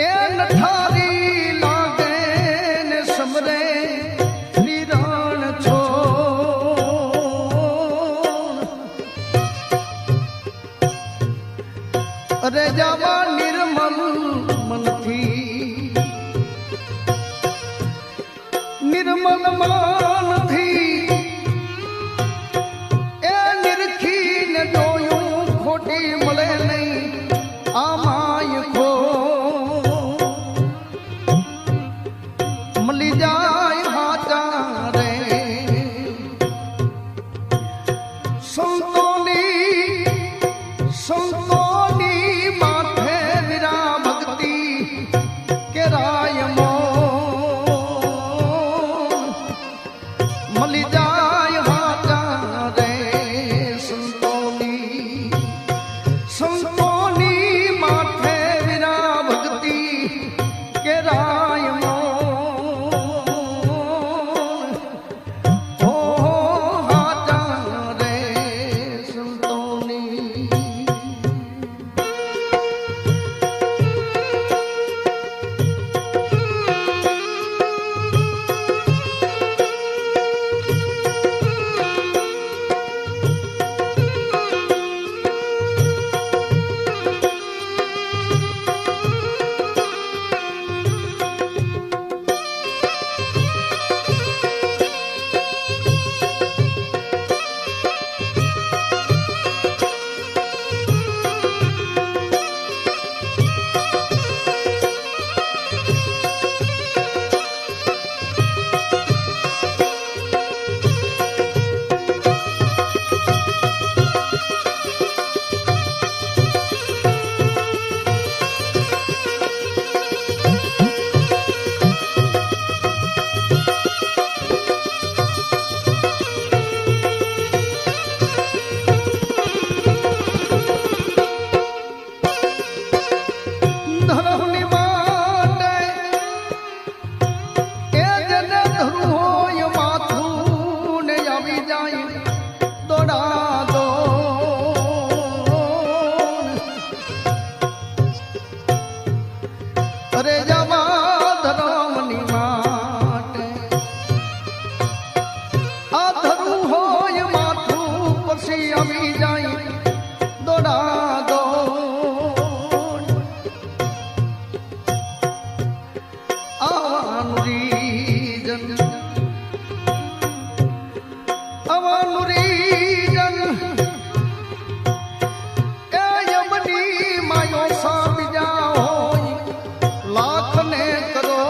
એ નઠારી લાગે ને સમરે નિરણ છો અરે જાવા નિર્મલ મનથી નિર્મલ મનથી એ નિરખીને જોયું ખોટી મળે નહીં આમાય ખો મળી જાય હાચા રે સંતોની માથે વિરા ભક્તિ કેરાય મો મળી જાય હાચા રે સંતોની માથે વિરા ભક્તિ કેરાય મો અરે જવા ધરમની માટે આ ધરું હોય માથું પછી આવી જાય દોડા દોડ આવવાનું રીજન એ યમની માયો સાબી જાઓ લાખ ને કરો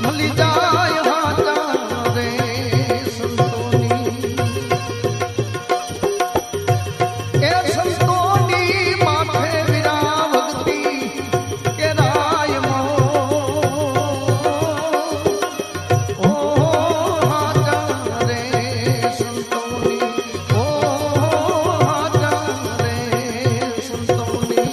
મળી જાય હાચા રે સંતોની માથે વિરા ભક્તિ કેરાય મો હાચા રે સંતોની હાચા રે સંતોની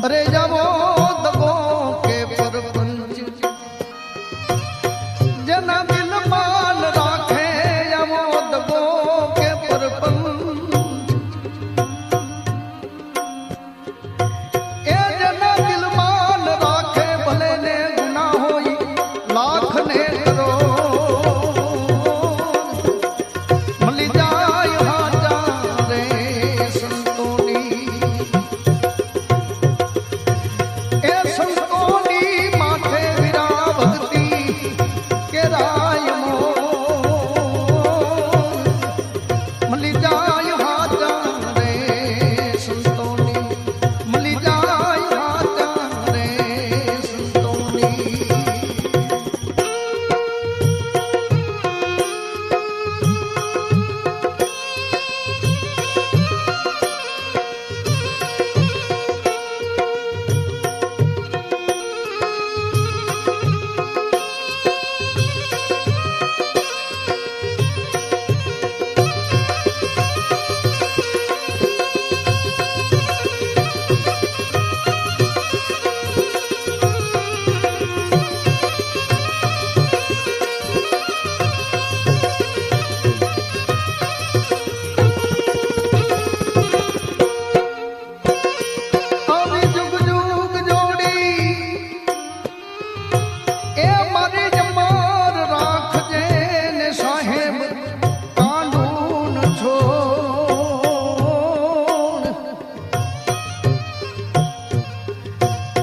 અરે જાવો દગો કે પરપંચ જેના દિલ માન રાખે જાવો દગો કે પરપંચ એ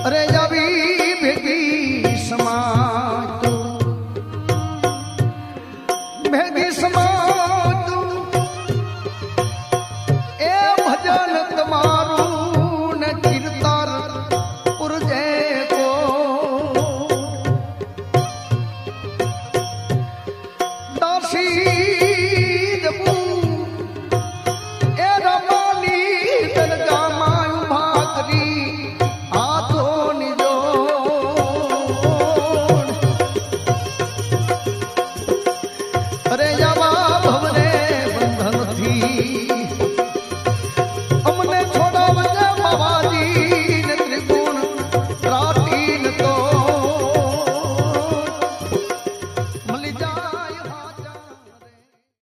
અરે